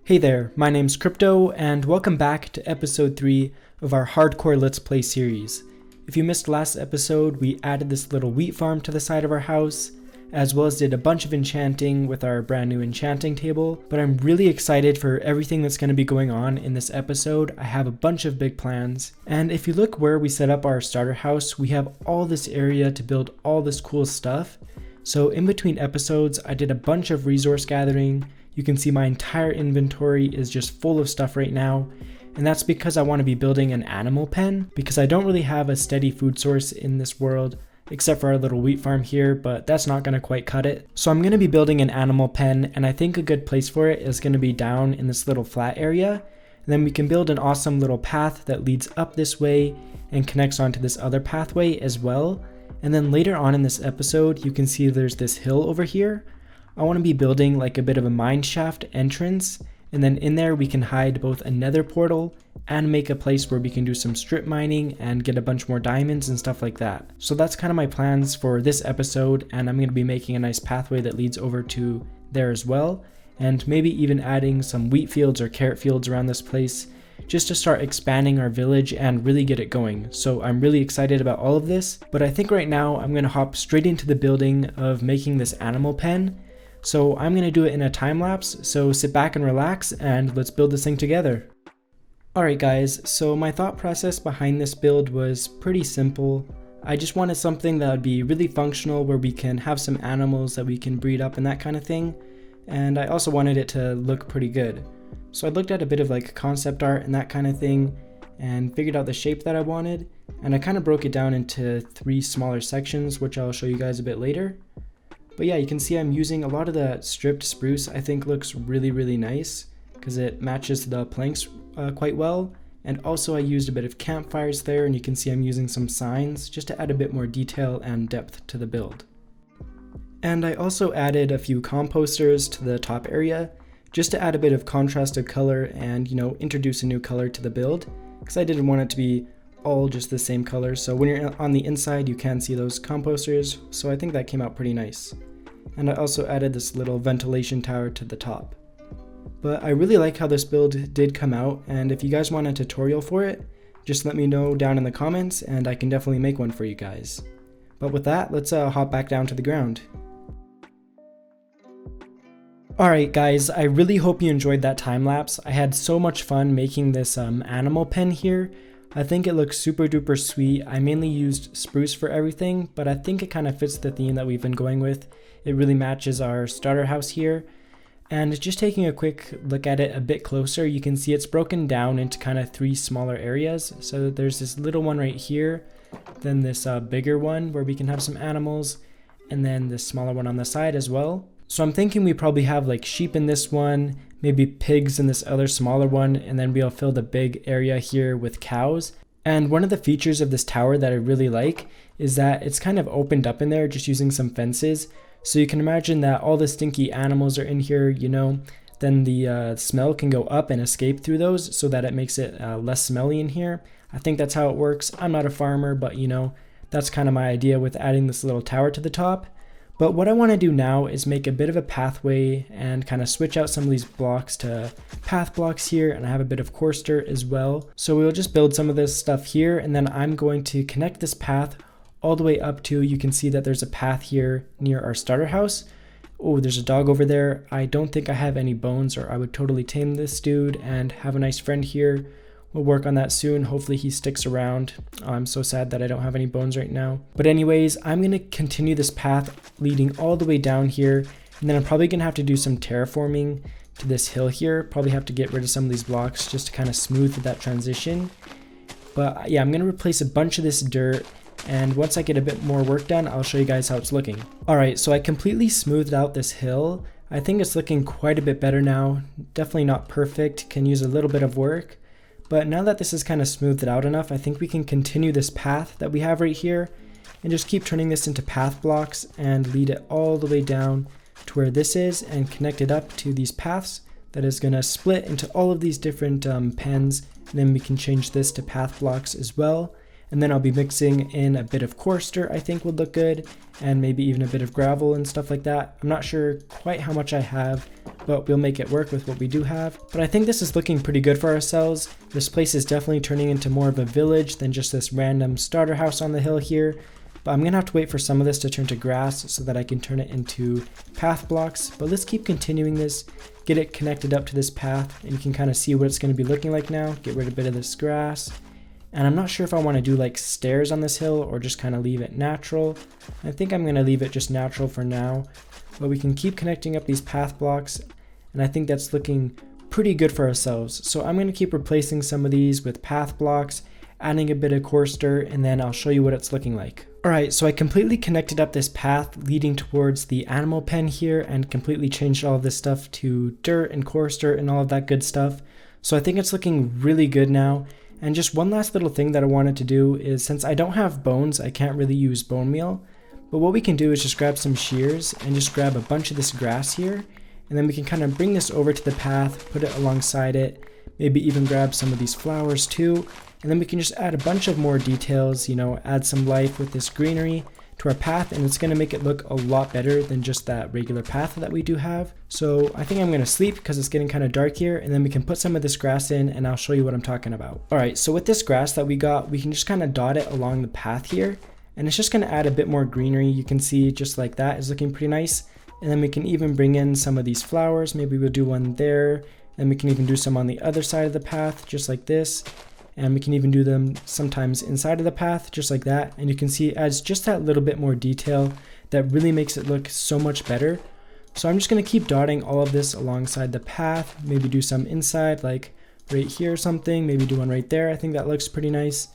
Hey there, my name's Crypto, and welcome back to episode 3 of our Hardcore Let's Play series. If you missed last episode, we added this little wheat farm to the side of our house, as well as did a bunch of enchanting with our brand new enchanting table, but I'm really excited for everything that's going to be going on in this episode. I have a bunch of big plans, and if you look where we set up our starter house, we have all this area to build all this cool stuff. So in between episodes, I did a bunch of resource gathering. You can see my entire inventory is just full of stuff right now, and that's because I want to be building an animal pen, because I don't really have a steady food source in this world, except for our little wheat farm here, but that's not going to quite cut it. So I'm going to be building an animal pen, and I think a good place for it is going to be down in this little flat area, and then we can build an awesome little path that leads up this way and connects onto this other pathway as well. And then later on in this episode, you can see there's this hill over here. I want to be building like a bit of a mine shaft entrance, and then in there we can hide both a nether portal and make a place where we can do some strip mining and get a bunch more diamonds and stuff like that. So that's kind of my plans for this episode, and I'm going to be making a nice pathway that leads over to there as well, and maybe even adding some wheat fields or carrot fields around this place just to start expanding our village and really get it going. So I'm really excited about all of this, but I think right now I'm going to hop straight into the building of making this animal pen. So I'm going to do it in a time lapse, so sit back and relax and let's build this thing together. Alright guys, so my thought process behind this build was pretty simple. I just wanted something that would be really functional where we can have some animals that we can breed up and that kind of thing, and I also wanted it to look pretty good. So I looked at a bit of like concept art and that kind of thing and figured out the shape that I wanted, and I kind of broke it down into 3 smaller sections, which I'll show you guys a bit later. But yeah, you can see I'm using a lot of the stripped spruce. I think looks really nice because it matches the planks quite well. And also I used a bit of campfires there, and you can see I'm using some signs just to add a bit more detail and depth to the build. And I also added a few composters to the top area just to add a bit of contrasted color and, you know, introduce a new color to the build, because I didn't want it to be all just the same color. So when you're on the inside you can see those composters, so I think that came out pretty nice. And I also added this little ventilation tower to the top. But I really like how this build did come out, and if you guys want a tutorial for it, just let me know down in the comments and I can definitely make one for you guys. But with that, let's hop back down to the ground. Alright guys, I really hope you enjoyed that time lapse. I had so much fun making this animal pen here. I think it looks super duper sweet. I mainly used spruce for everything, but I think it kind of fits the theme that we've been going with. It really matches our starter house here. And just taking a quick look at it a bit closer, you can see it's broken down into kind of 3 smaller areas. So there's this little one right here, then this bigger one where we can have some animals, and then this smaller one on the side as well. So I'm thinking we probably have like sheep in this one, maybe pigs in this other smaller one, and then we'll fill the big area here with cows. And one of the features of this tower that I really like is that it's kind of opened up in there just using some fences. So you can imagine that all the stinky animals are in here, you know, then the smell can go up and escape through those so that it makes it less smelly in here. I think that's how it works. I'm not a farmer, but you know, that's kind of my idea with adding this little tower to the top. But what I want to do now is make a bit of a pathway and kind of switch out some of these blocks to path blocks here, and I have a bit of coarse dirt as well. So we'll just build some of this stuff here, and then I'm going to connect this path all the way up to, you can see that there's a path here near our starter house. Oh, there's a dog over there. I don't think I have any bones, or I would totally tame this dude and have a nice friend here. We'll work on that soon. Hopefully he sticks around. I'm so sad that I don't have any bones right now. But anyways, I'm going to continue this path leading all the way down here. And then I'm probably going to have to do some terraforming to this hill here. Probably have to get rid of some of these blocks just to kind of smooth that transition. But yeah, I'm going to replace a bunch of this dirt. And once I get a bit more work done, I'll show you guys how it's looking. Alright, so I completely smoothed out this hill. I think it's looking quite a bit better now. Definitely not perfect. Can use a little bit of work. But now that this is kind of smoothed out enough, I think we can continue this path that we have right here and just keep turning this into path blocks and lead it all the way down to where this is and connect it up to these paths that is going to split into all of these different pens, and then we can change this to path blocks as well. And then I'll be mixing in a bit of coarse dirt, I think would look good, and maybe even a bit of gravel and stuff like that. I'm not sure quite how much I have, but we'll make it work with what we do have. But I think this is looking pretty good for ourselves. This place is definitely turning into more of a village than just this random starter house on the hill here. But I'm gonna have to wait for some of this to turn to grass so that I can turn it into path blocks. But let's keep continuing this, get it connected up to this path, and you can kind of see what it's gonna be looking like now. Get rid of a bit of this grass. And I'm not sure if I want to do like stairs on this hill or just kind of leave it natural. I think I'm going to leave it just natural for now, but we can keep connecting up these path blocks, and I think that's looking pretty good for ourselves. So I'm going to keep replacing some of these with path blocks, adding a bit of coarse dirt, and then I'll show you what it's looking like. Alright, so I completely connected up this path leading towards the animal pen here and completely changed all of this stuff to dirt and coarse dirt and all of that good stuff. So I think it's looking really good now. And just one last little thing that I wanted to do is, since I don't have bones, I can't really use bone meal. But what we can do is just grab some shears and just grab a bunch of this grass here. And then we can kind of bring this over to the path, put it alongside it, maybe even grab some of these flowers too. And then we can just add a bunch of more details, you know, add some life with this greenery to our path, and it's going to make it look a lot better than just that regular path that we do have. So I think I'm going to sleep because it's getting kind of dark here, and then we can put some of this grass in and I'll show you what I'm talking about. Alright, so with this grass that we got, we can just kind of dot it along the path here, and it's just going to add a bit more greenery. You can see just like that is looking pretty nice. And then we can even bring in some of these flowers. Maybe we'll do one there, and we can even do some on the other side of the path just like this. And we can even do them sometimes inside of the path, just like that. And you can see it adds just that little bit more detail that really makes it look so much better. So I'm just going to keep dotting all of this alongside the path, maybe do some inside, like right here or something, maybe do one right there. I think that looks pretty nice.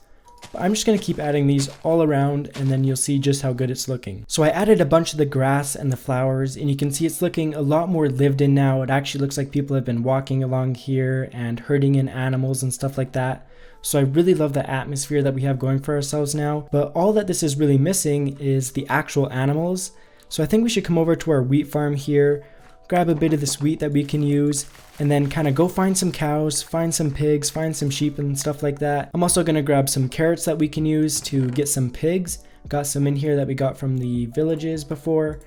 But I'm just going to keep adding these all around, and then you'll see just how good it's looking. So I added a bunch of the grass and the flowers, and you can see it's looking a lot more lived in now. It actually looks like people have been walking along here and herding in animals and stuff like that. So I really love the atmosphere that we have going for ourselves now. But all that this is really missing is the actual animals. So I think we should come over to our wheat farm here, grab a bit of this wheat that we can use, and then kind of go find some cows, find some pigs, find some sheep and stuff like that. I'm also going to grab some carrots that we can use to get some pigs. Got some in here that we got from the villages before.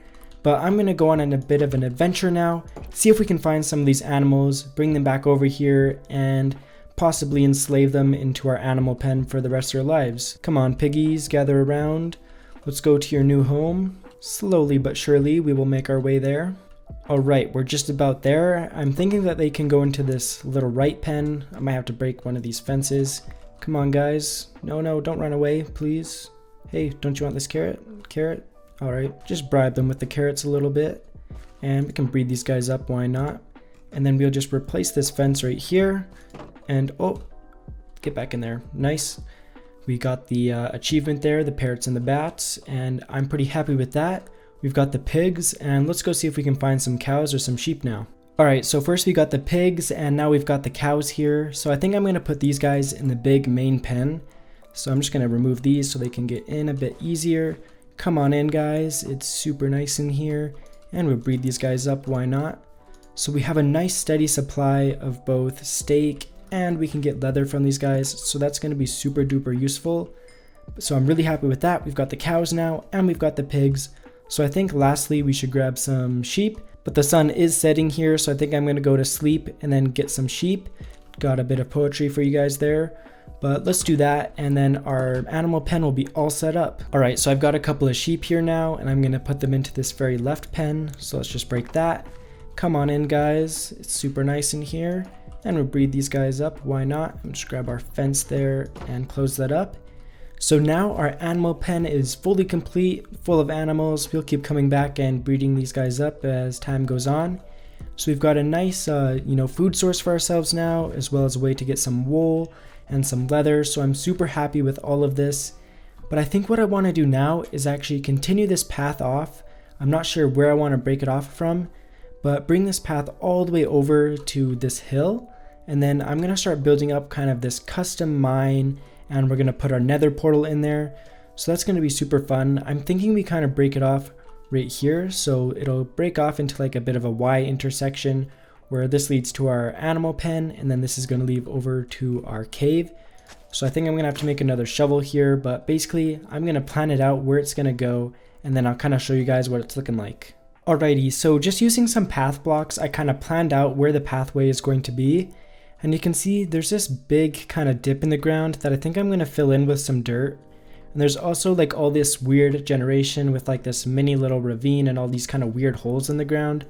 But I'm going to go on a bit of an adventure now, see if we can find some of these animals, bring them back over here, and possibly enslave them into our animal pen for the rest of their lives. Come on, piggies, gather around. Let's go to your new home. Slowly but surely, we will make our way there. Alright, we're just about there. I'm thinking that they can go into this little right pen. I might have to break one of these fences. Come on, guys. No, don't run away, please. Hey, don't you want this carrot? Carrot? Alright, just bribe them with the carrots a little bit. And we can breed these guys up, why not? And then we'll just replace this fence right here. And, oh, get back in there. Nice. We got the achievement there, the parrots and the bats, and I'm pretty happy with that. We've got the pigs, and let's go see if we can find some cows or some sheep now. Alright, so first we got the pigs, and now we've got the cows here. So I think I'm going to put these guys in the big main pen. So I'm just going to remove these so they can get in a bit easier. Come on in, guys. It's super nice in here. And we'll breed these guys up, why not? So we have a nice steady supply of both steak, and we can get leather from these guys, so that's going to be super duper useful. So I'm really happy with that. We've got the cows now, and we've got the pigs. So I think lastly we should grab some sheep, but the sun is setting here, so I think I'm going to go to sleep and then get some sheep. Got a bit of poetry for you guys there, but let's do that, and then our animal pen will be all set up. Alright, so I've got a couple of sheep here now, and I'm going to put them into this very left pen, so let's just break that. Come on in, guys. It's super nice in here. And we'll breed these guys up, why not? We'll just grab our fence there and close that up. So now our animal pen is fully complete, full of animals. We'll keep coming back and breeding these guys up as time goes on. So we've got a nice food source for ourselves now, as well as a way to get some wool and some leather. So I'm super happy with all of this. But I think what I want to do now is actually continue this path off. I'm not sure where I want to break it off from, but bring this path all the way over to this hill. And then I'm going to start building up kind of this custom mine, and we're going to put our nether portal in there. So that's going to be super fun. I'm thinking we kind of break it off right here. So it'll break off into like a bit of a Y intersection where this leads to our animal pen, and then this is going to lead over to our cave. So I think I'm gonna have to make another shovel here, but basically I'm gonna plan it out where it's gonna go, and then I'll kind of show you guys what it's looking like. Alrighty, so just using some path blocks, I kind of planned out where the pathway is going to be. And you can see there's this big kind of dip in the ground that I think I'm gonna fill in with some dirt. And there's also like all this weird generation with like this mini little ravine and all these kind of weird holes in the ground.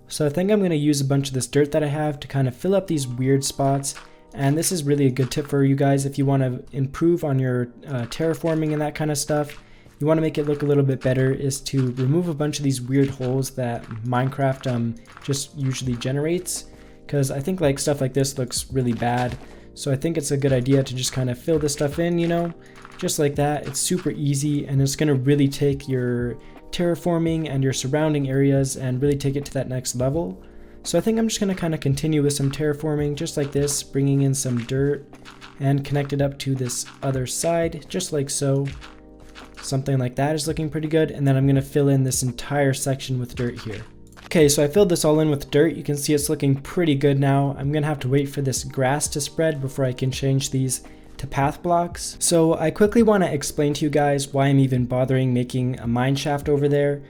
So I think I'm going to use a bunch of this dirt that I have to kind of fill up these weird spots. And this is really a good tip for you guys if you want to improve on your terraforming and that kind of stuff. You want to make it look a little bit better is to remove a bunch of these weird holes that Minecraft just usually generates. Because I think like stuff like this looks really bad. So I think it's a good idea to just kind of fill this stuff in, you know, just like that. It's super easy and it's going to really take your terraforming and your surrounding areas and really take it to that next level. So I think I'm just going to kind of continue with some terraforming just like this, bringing in some dirt and connect it up to this other side just like so. Something like that is looking pretty good, and then I'm going to fill in this entire section with dirt here. Okay, so I filled this all in with dirt. You can see it's looking pretty good now. I'm going to have to wait for this grass to spread before I can change these to path blocks. So I quickly want to explain to you guys why I'm even bothering making a mine shaft over there.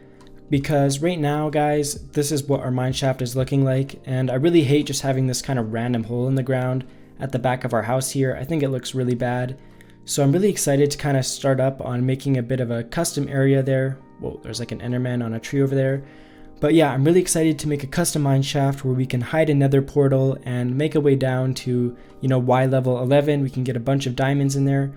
Because right now, guys, this is what our mine shaft is looking like. And I really hate just having this kind of random hole in the ground at the back of our house here. I think it looks really bad. So I'm really excited to kind of start up on making a bit of a custom area there. Whoa, there's like an Enderman on a tree over there. But yeah, I'm really excited to make a custom mine shaft where we can hide a nether portal and make a way down to, you know, Y level 11. We can get a bunch of diamonds in there.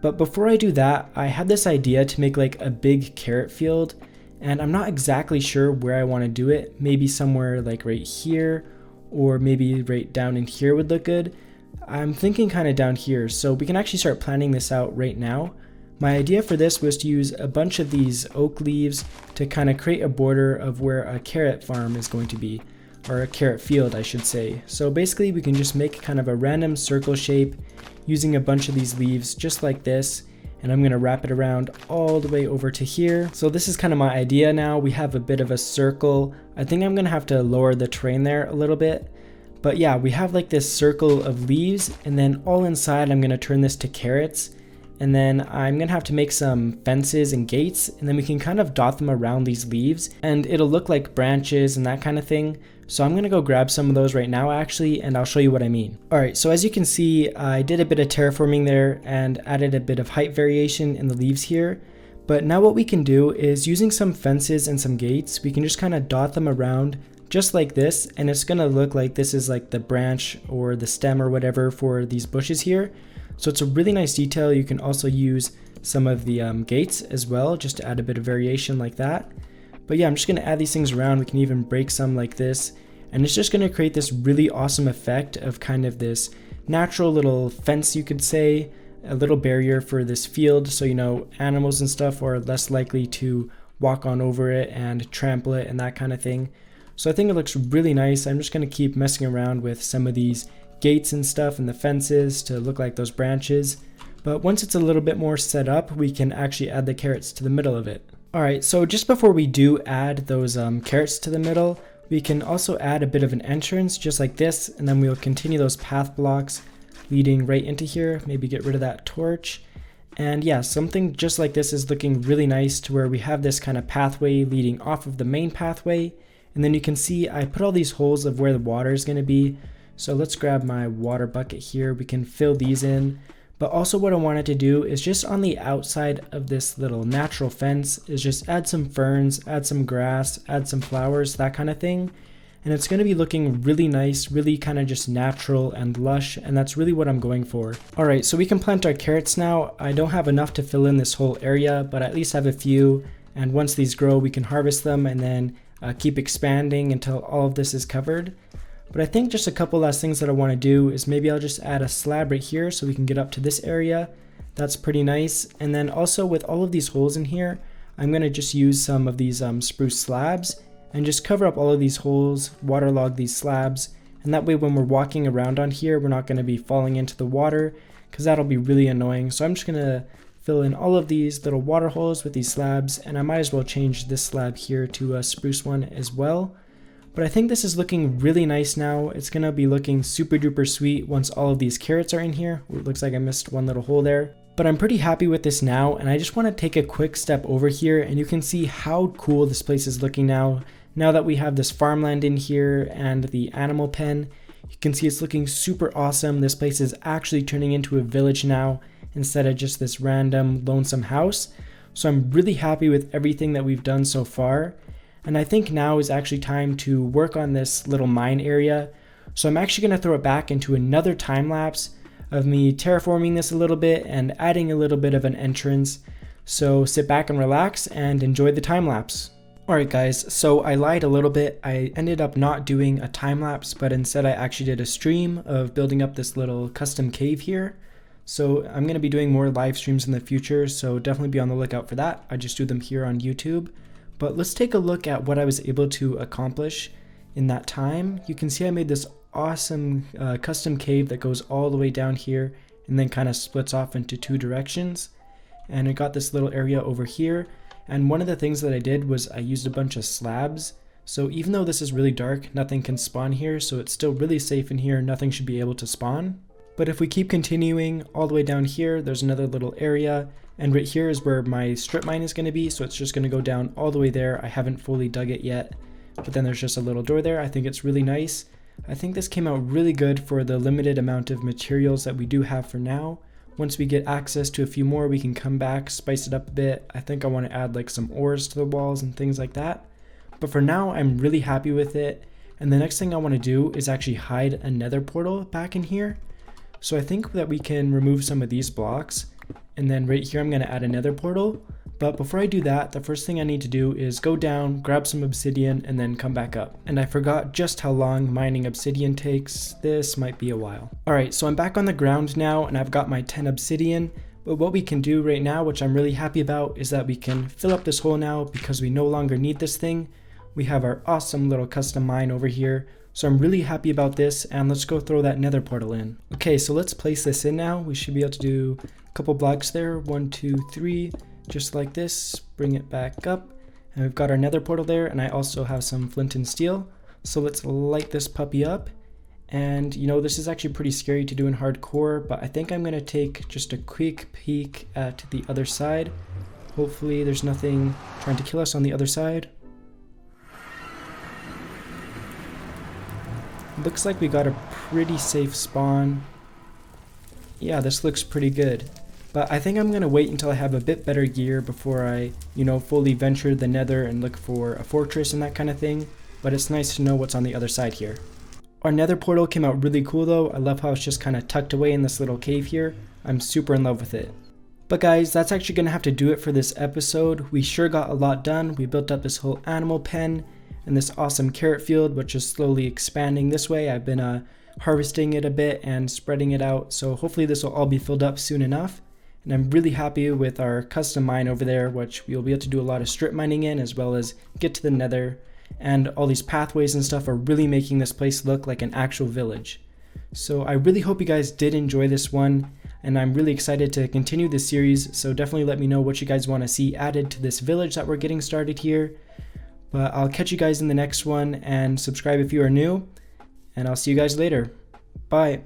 But before I do that, I had this idea to make like a big carrot field. And I'm not exactly sure where I want to do it. Maybe somewhere like right here, or maybe right down in here would look good. I'm thinking kind of down here, so we can actually start planning this out right now. My idea for this was to use a bunch of these oak leaves to kind of create a border of where a carrot farm is going to be, or a carrot field I should say. So basically we can just make kind of a random circle shape using a bunch of these leaves just like this, and I'm going to wrap it around all the way over to here. So this is kind of my idea now. We have a bit of a circle. I think I'm going to have to lower the terrain there a little bit. But yeah, we have like this circle of leaves, and then all inside I'm going to turn this to carrots. And then I'm going to have to make some fences and gates, and then we can kind of dot them around these leaves, and it'll look like branches and that kind of thing. So I'm going to go grab some of those right now actually, and I'll show you what I mean. Alright, so as you can see, I did a bit of terraforming there and added a bit of height variation in the leaves here. But now what we can do is using some fences and some gates, we can just kind of dot them around just like this, and it's going to look like this is like the branch or the stem or whatever for these bushes here. So it's a really nice detail. You can also use some of the gates as well, just to add a bit of variation like that. But yeah, I'm just going to add these things around. We can even break some like this, and it's just going to create this really awesome effect of kind of this natural little fence, you could say, a little barrier for this field, so you know animals and stuff are less likely to walk on over it and trample it and that kind of thing. So I think it looks really nice. I'm just going to keep messing around with some of these gates and stuff and the fences to look like those branches. But once it's a little bit more set up, we can actually add the carrots to the middle of it. Alright, so just before we do add those carrots to the middle, we can also add a bit of an entrance just like this, and then we'll continue those path blocks leading right into here. Maybe get rid of that torch. And yeah, something just like this is looking really nice, to where we have this kind of pathway leading off of the main pathway. And then you can see I put all these holes of where the water is going to be. So let's grab my water bucket here. We can fill these in. But also what I wanted to do is just on the outside of this little natural fence is just add some ferns, add some grass, add some flowers, that kind of thing. And it's going to be looking really nice, really kind of just natural and lush, and that's really what I'm going for. Alright, so we can plant our carrots now. I don't have enough to fill in this whole area, but I at least have a few. And once these grow, we can harvest them and then keep expanding until all of this is covered. But I think just a couple last things that I want to do is maybe I'll just add a slab right here so we can get up to this area. That's pretty nice. And then also with all of these holes in here, I'm going to just use some of these spruce slabs and just cover up all of these holes, waterlog these slabs. And that way when we're walking around on here, we're not going to be falling into the water, because that'll be really annoying. So I'm just going to fill in all of these little water holes with these slabs, and I might as well change this slab here to a spruce one as well. But I think this is looking really nice now. It's gonna be looking super duper sweet once all of these carrots are in here. Ooh, it looks like I missed one little hole there. But I'm pretty happy with this now, and I just want to take a quick step over here and you can see how cool this place is looking now. Now that we have this farmland in here and the animal pen, you can see it's looking super awesome. This place is actually turning into a village now instead of just this random lonesome house. So I'm really happy with everything that we've done so far. And I think now is actually time to work on this little mine area. So I'm actually going to throw it back into another time lapse of me terraforming this a little bit and adding a little bit of an entrance. So sit back and relax and enjoy the time lapse. Alright guys, so I lied a little bit. I ended up not doing a time lapse, but instead I actually did a stream of building up this little custom cave here. So I'm going to be doing more live streams in the future, so definitely be on the lookout for that. I just do them here on YouTube. But let's take a look at what I was able to accomplish in that time. You can see I made this awesome custom cave that goes all the way down here and then kind of splits off into two directions. And I got this little area over here. And one of the things that I did was I used a bunch of slabs. So even though this is really dark, nothing can spawn here. So it's still really safe in here. Nothing should be able to spawn. But if we keep continuing all the way down here, there's another little area. And right here is where my strip mine is going to be. So it's just going to go down all the way there. I haven't fully dug it yet. But then there's just a little door there. I think it's really nice. I think this came out really good for the limited amount of materials that we do have for now. Once we get access to a few more, we can come back, spice it up a bit. I think I want to add like some ores to the walls and things like that. But for now, I'm really happy with it. And the next thing I want to do is actually hide a nether portal back in here. So I think that we can remove some of these blocks. And then right here, I'm going to add a nether portal. But before I do that, the first thing I need to do is go down, grab some obsidian, and then come back up. And I forgot just how long mining obsidian takes. This might be a while. Alright, so I'm back on the ground now, and I've got my 10 obsidian. But what we can do right now, which I'm really happy about, is that we can fill up this hole now because we no longer need this thing. We have our awesome little custom mine over here. So I'm really happy about this, and let's go throw that nether portal in. Okay, so let's place this in now. We should be able to do a couple blocks there. 1, 2, 3. Just like this, bring it back up, and we've got our nether portal there, and I also have some flint and steel. So let's light this puppy up, and you know, this is actually pretty scary to do in hardcore, but I think I'm gonna take just a quick peek at the other side. Hopefully there's nothing trying to kill us on the other side. Looks like we got a pretty safe spawn. Yeah, this looks pretty good. But I think I'm going to wait until I have a bit better gear before I, fully venture the nether and look for a fortress and that kind of thing. But it's nice to know what's on the other side here. Our nether portal came out really cool though. I love how it's just kind of tucked away in this little cave here. I'm super in love with it. But guys, that's actually going to have to do it for this episode. We sure got a lot done. We built up this whole animal pen and this awesome carrot field, which is slowly expanding this way. I've been harvesting it a bit and spreading it out. So hopefully this will all be filled up soon enough. And I'm really happy with our custom mine over there, which we'll be able to do a lot of strip mining in, as well as get to the nether. And all these pathways and stuff are really making this place look like an actual village. So I really hope you guys did enjoy this one, and I'm really excited to continue this series. So definitely let me know what you guys want to see added to this village that we're getting started here. But I'll catch you guys in the next one, and subscribe if you are new, and I'll see you guys later. Bye.